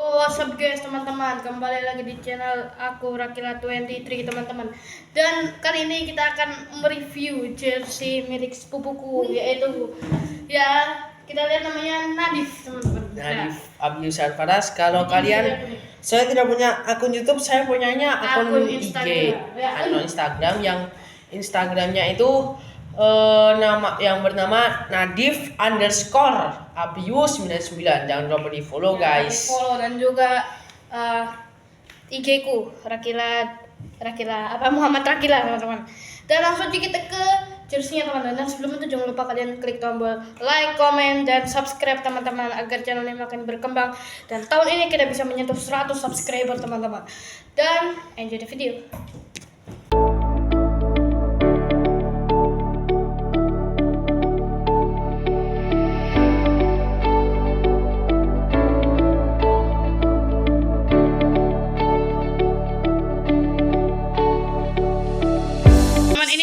What's up guys teman-teman, kembali lagi di channel aku Rakila23 teman-teman. Dan kali ini kita akan mereview jersey milik sepupuku, yaitu kita lihat namanya Nadif teman-teman. Nadif Abiusar Faras. Kalau kalian, saya tidak punya akun YouTube, saya punyanya akun IG, akun Instagram yang Instagramnya itu yang bernama Nadif_Abius99. Jangan lupa di follow guys. Follow dan juga IG ku Muhammad Rakila teman-teman. Dan langsung aja kita ke jersey-nya teman-teman. Dan sebelum itu jangan lupa kalian klik tombol like, comment, dan subscribe teman-teman agar channel ini makin berkembang. Dan tahun ini kita bisa menyentuh 100 subscriber teman-teman. Dan enjoy the video.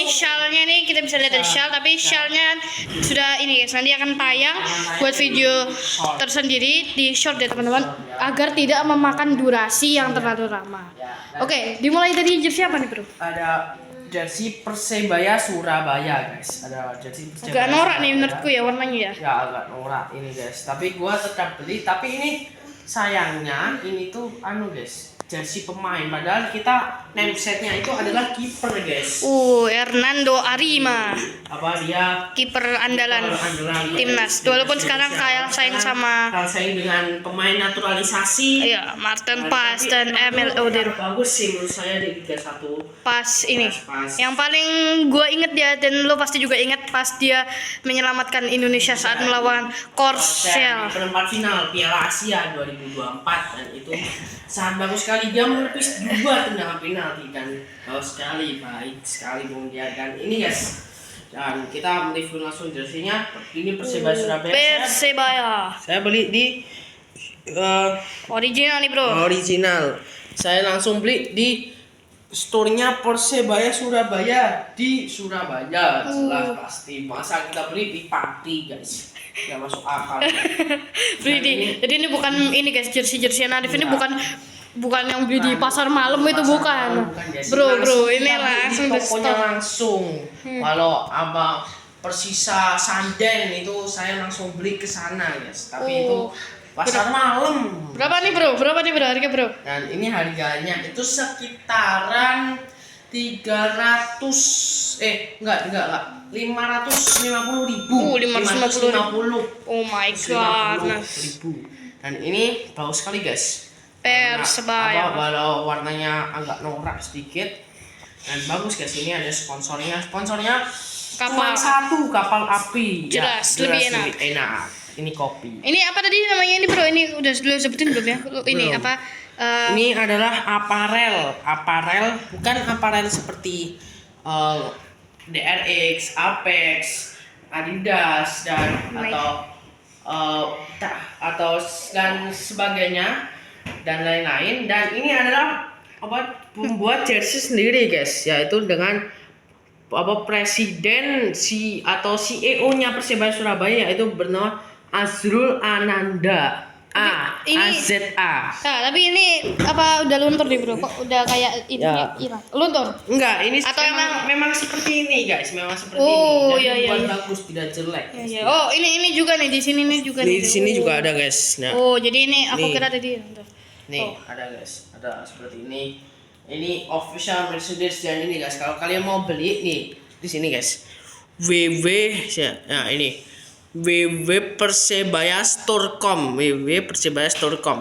Shellnya ini kita bisa lihat dari shell, tapi shellnya sudah ini guys, nanti akan tayang buat video tersendiri di short ya teman-teman, agar tidak memakan durasi yang terlalu lama. Oke, dimulai dari jersey apa nih bro? Ada jersey Persebaya Surabaya guys. Ada jersey Persebaya. Agak norak nih menurutku ya warnanya ya. Ya agak norak ini guys. Tapi gua tetap beli. Tapi ini sayangnya ini tuh guys, jersey pemain, padahal kita namesetnya itu adalah kiper guys. Hernando Arima. Apa dia? Kiper andalan timnas. Walaupun sekarang kayak saing dengan pemain naturalisasi. Iya, Martin Pas dan Emil Oder. Bagus sih menurut saya di Liga 1. Pas ini. Yang paling gue inget dia, dan lo pasti juga inget pas dia menyelamatkan Indonesia saat melawan Korsel. Perempat final Piala Asia 2024, dan itu sangat bagus sekali. Dia menepis 2 tendangan penalti dan bagus sekali, baik sekali dia. Dan ini guys, dan kita mereview langsung jersinya. Ini Persebaya Surabaya. Saya beli di original nih bro. Original. Saya langsung beli di store-nya Persebaya Surabaya di Surabaya. Jelas pasti. Masa kita beli di Pati guys? Gak masuk akal. Jadi ini bukan ini guys, jersey Nadif ini bukan yang beli di pasar malam itu bukan. Bro, ini langsung di tokonya langsung. Kalau apa Persisa Sanden itu saya langsung beli ke sana guys. Tapi itu pasar malam. Berapa nih bro harga bro? Dan ini harganya itu sekitaran 550.000. 550. Oh my god. Dan ini bagus sekali guys. Persebaya. Walau warnanya agak norak sedikit, dan bagus guys. Ini ada sponsornya cuma satu, kapal api. Jelas lebih enak. Ini kopi. Ini apa tadi namanya ini bro? Ini udah sebutin belum ya? Ini belum. apa? Ini adalah aparel, bukan aparel seperti DRX, Apex, Adidas dan dan sebagainya dan lain-lain. Dan ini adalah pembuat jersey sendiri guys, yaitu dengan presiden atau CEO-nya Persebaya Surabaya, yaitu bernama Azrul Ananda. AZA. Nah, tapi ini apa udah luntur nih bro? Kok udah kayak ini hilang? Luntur? Enggak, ini atau memang seperti ini guys, memang seperti ini. Iya. Bagus, tidak jelek. Iya. Oh, ini juga nih di sini nih juga nih. Di sini juga ada guys. Nah, jadi ini aku kira tadi. Nih, ada guys. Ada seperti ini. Ini official Mercedes dan ini guys. Kalau kalian mau beli nih di sini guys. Nah, ini www.persebaya.store.com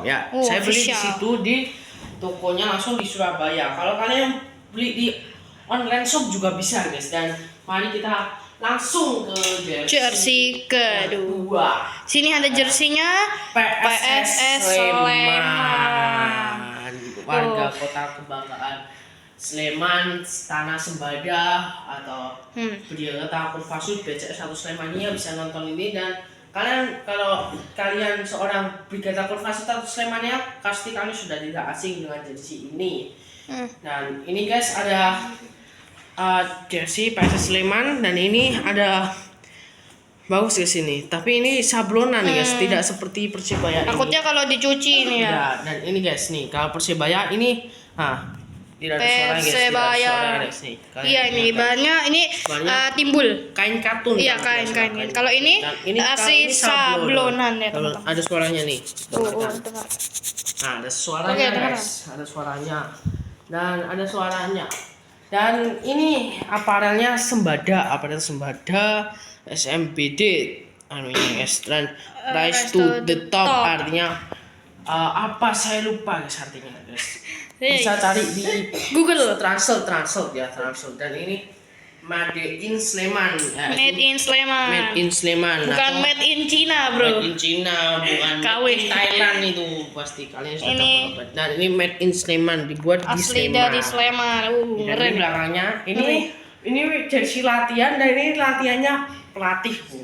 ya. Saya beli di situ di tokonya langsung di Surabaya. Kalau kalian beli di online shop juga bisa guys. Dan mari kita langsung ke jersey kedua. Sini ada jersinya PSS Sleman. Warga kota kebanggaan Sleman, Tanah Sembada, atau Bendera Kurvasud BCS 1 Slemania bisa nonton ini. Dan kalau kalian seorang Brigada Kurvasud atau Slemania, pasti kalian sudah tidak asing dengan jersey ini. Dan ini guys ada jersey PSS Sleman, dan ini ada Bagus guys ini, tapi ini sablonan guys, tidak seperti Persebaya ini. Takutnya kalau dicuci ini ya. Ya, dan ini guys nih, kalau Persebaya ini, tidak ada suara guys, tidak ada Persebaya. suara guys nih. Kalian Iya ini lihat. bahannya ini Bahannya timbul. kain katun. Iya kan, kain. guys. Kalau ini Dan ini asli sablonan ya Kalau teman-teman. ada suaranya nih. Oh, Dengarkan. dengar. Nah, ada suaranya Oke, dengar. guys, ada suaranya. Dan ada suaranya. Dan ini aparelnya apparel Sembada SMBD anunya guys, dan rise to the top artinya apa saya lupa guys artinya guys. Bisa cari di Google. Translate ya, Translate. Dan ini Made in Sleman ya, Made in Sleman. Made in Sleman. Bukan atau made in Cina, bro. Made in Cina, bukan KW. made in Thailand itu pasti kalian sudah Ini tahu. Dan ini made in Sleman, dibuat di Asli Sleman. dari Sleman. Dan ini Keren. belakangnya ini jersey latihan, dan ini latihannya pelatih Bu.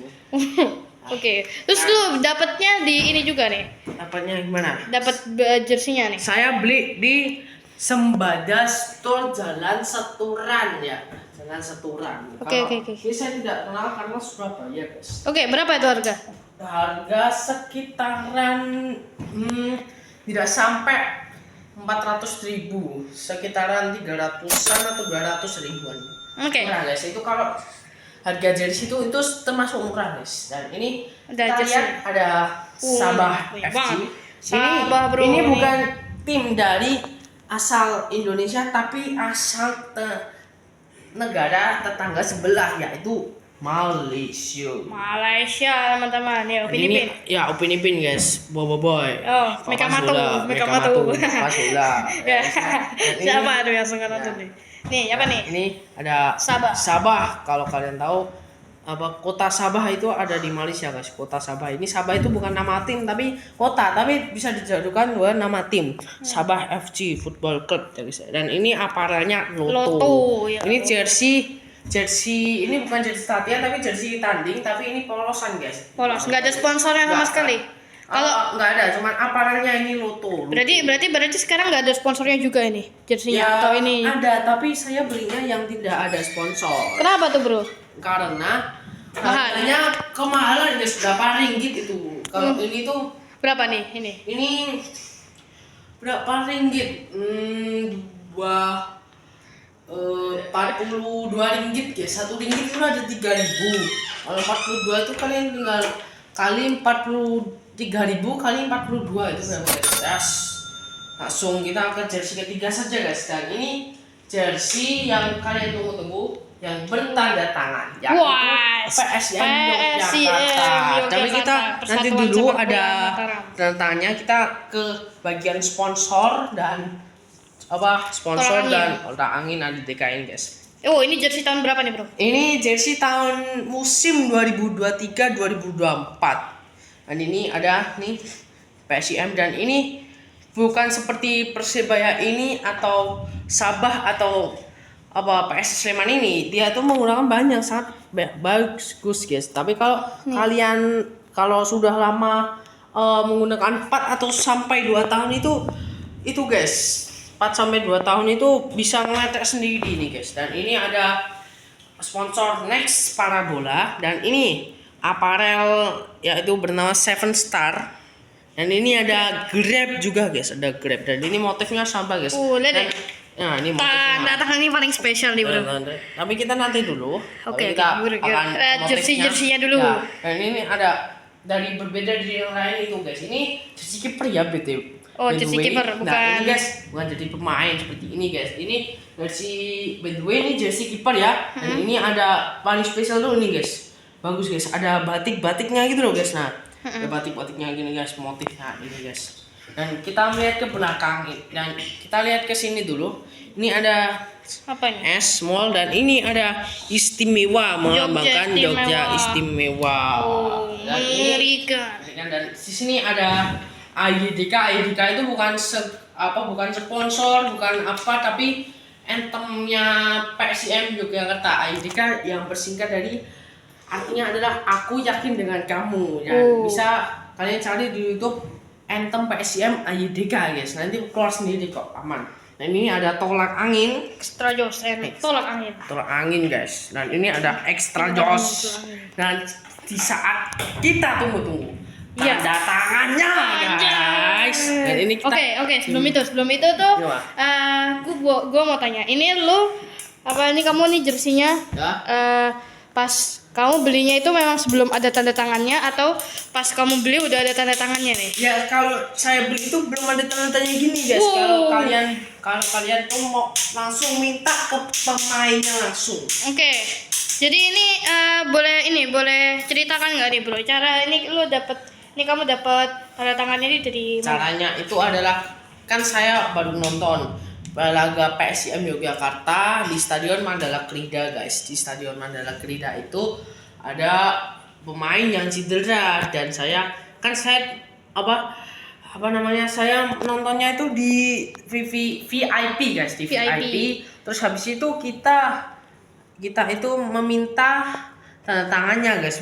Oke. Terus lu dapatnya di ini juga nih. Dapatnya gimana? Dapat jersinya nih. Saya beli di Sembada Store Jalan Seturan ya. Jalan Seturan. Oke. Ini saya tidak kenal karena Surabaya guys. Oke, berapa itu harga? Harga sekitaran tidak sampai 400.000, sekitaran 300-an atau 200 ribuan. Oke. Murah guys, itu kalau harga jersey itu termasuk murah guys. Dan ini Ada kita jersey. lihat ada Sabah banyak FC. banget. Ini Sabah, bro. ini bukan tim dari asal Indonesia, tapi asal negara tetangga sebelah, yaitu Malaysia. Malaysia, teman-teman. Ya, Dan ini Filipin. ya Upin Ipin guys, boy. Oh, Meka Matu. Pasula. Ya. Siapa tuh yang suka nonton nih? Nih, apa nih? Ini ada Sabah. Sabah. Kalau kalian tahu kota Sabah itu ada di Malaysia guys. Kota Sabah ini, Sabah itu bukan nama tim tapi kota, tapi bisa dijadukan dengan nama tim. Sabah FC Football Club ya guys. Dan ini aparelnya Lotto. Ya, Ini jersey ini bukan jersey latihan tapi jersey tanding, tapi ini polosan guys. Polos, nggak ada sponsornya sama Nggak. sekali. Kalau nggak ada, cuman aparelnya ini Lotto. Berarti sekarang nggak ada sponsornya juga ini jersinya Ya, atau ini? ada, tapi saya belinya yang tidak ada sponsor. Kenapa tuh, bro? Karena Mahal. harganya kemahalan guys, berapa ringgit itu. Kalau ini tuh Berapa nih ini? ini berapa ringgit? Dua 42 ringgit guys. 1 ringgit itu ada 3.000. Kalau 42 itu kalian tinggal kali 43.000 kali 42 itu berapa guys? Yes. Langsung kita ke jersey ketiga saja guys. Dan ini jersey yang kalian tunggu-tunggu, yang bertanda tangan, yaitu Wah, PSM PSM Yogyakarta. Tapi kita Yogyakarta, nanti Persatuan dulu Sepak Bola ada Mataram. tanda tangannya, kita ke bagian sponsor dan sponsor Tolak dan otak angin ada DKN guys. Oh, ini jersey tahun berapa nih, bro? Ini jersey tahun musim 2023-2024. Dan ini ada nih PSM, dan ini bukan seperti Persebaya ini atau Sabah atau PS Sleman ini. Dia tuh menggunakan banyak sangat bagus guys. Tapi kalau kalian sudah lama menggunakan 4 atau sampai 2 tahun itu guys, 4 sampai 2 tahun itu bisa ngeletek sendiri nih guys. Dan ini ada sponsor Next Parabola, dan ini aparel yaitu bernama Seven Star. Dan ini ada Grab juga guys, ada Grab, dan ini motifnya sama guys. Lihat deh. Nah, ini Tanda tangan ini paling spesial nih, bro. Tapi kita nanti dulu. Oke, kita oke. akan Jersey-jersinya dulu. Ya, dan ini ada berbeda dari yang lain itu guys. Ini jersey kiper ya BTW. Oh, jersey kiper, Nah, bukan. ini guys, bukan jadi pemain seperti ini guys. Ini jersey ini jersey kiper ya. Dan ini ada paling spesial dulu nih guys. Bagus guys, ada batik-batiknya gitu loh guys. Nah, ada batik-batiknya gini guys, motifnya ini guys. Dan kita melihat ke belakang, dan kita lihat ke sini dulu. Ini ada Apa ini? S Mall, dan ini ada istimewa, melambangkan Jogja istimewa. Oh, Dan ini mengerikan. dan di sini ada IDK. IDK itu bukan sponsor, bukan apa, tapi anthemnya PSM Yogyakarta. IDK yang bersingkat dari, artinya adalah aku yakin dengan kamu. Ya, bisa kalian cari di YouTube anthem PSM IDK guys. Nanti keluar sendiri kok, aman. Dan ini ada tolak angin. Extra jos tolak angin. Tolak angin guys. Dan ini ada extra jos. Dan di saat kita tunggu-tunggu Iya. tanda tangannya guys. Dan ini kita Oke, sebelum itu tuh Gimana? gua mau tanya. Ini lu apa ini kamu nih jersinya Ya. pas kamu belinya itu memang sebelum ada tanda tangannya atau pas kamu beli udah ada tanda tangannya nih? Ya kalau saya beli itu belum ada tanda-tandanya gini guys. Wow. Kalau kalian tuh mau langsung minta ke pemainnya langsung. Oke. Jadi ini boleh ceritakan nggak nih bro? Cara kamu dapat tanda tangannya ini dari mana? Caranya itu adalah kan saya baru nonton laga PSIM Yogyakarta di Stadion Mandala Krida guys. Di Stadion Mandala Krida itu ada pemain yang cedera dan saya saya nontonnya itu di VIP guys, di VIP. Terus habis itu kita itu meminta tanda tangannya guys,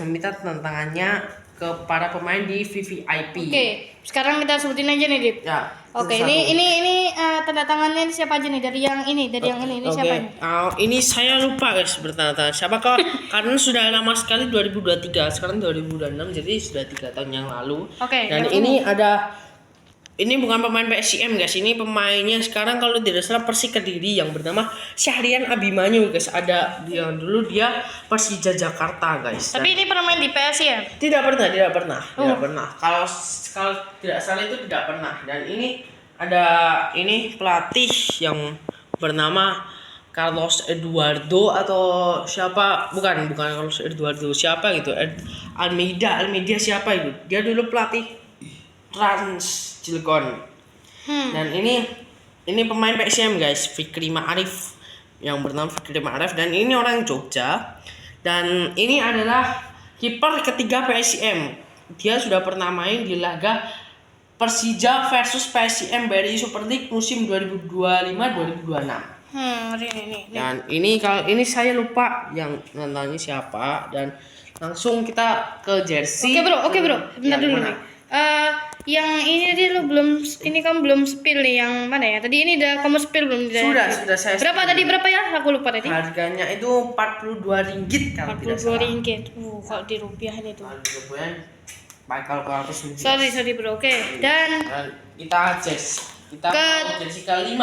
kepada pemain di VVIP. Oke, sekarang kita sebutin aja nih Dip. Ya. Oke, satu. ini tanda tangannya siapa aja nih? Dari yang ini siapa nih? Ini saya lupa guys bertanda tangan siapa karena sudah lama sekali 2023, sekarang 2026 jadi sudah 3 tahun yang lalu. Oke, Dan ini bukan pemain PSIM guys, ini pemainnya sekarang kalau tidak salah Persik Kediri yang bernama Syahrian Abimanyu guys. Ada dulu dia Persija Jakarta guys. Tapi ini pernah main di PS ya? Tidak pernah. Kalau tidak salah itu tidak pernah. Dan ini pelatih yang bernama Carlos Eduardo atau siapa? Bukan Carlos Eduardo, siapa gitu? Almeida siapa itu? Dia dulu pelatih Trans Cilegon. Dan ini pemain PSM guys, Fikri Ma'arif yang bernama Fikri Ma'arif dan ini orang Jogja. Dan ini adalah kiper ketiga PSM. Dia sudah pernah main di laga Persija versus PSM BRI Super League musim 2025-2026. Ini. Dan ini saya lupa yang nontonnya siapa dan langsung kita ke jersey. Oke bro. Bentar dulu nih. Yang ini kamu belum spill nih yang mana ya? Tadi ini udah kamu spill belum? Sudah saya. Berapa ya? Aku lupa tadi. Harganya itu Rp42 kalau tidak salah. Rp42. Kalau di rupiah ini tuh. Rupiah baik kalau Sorry bro. Oke. Dan kita ke jersey ke-5.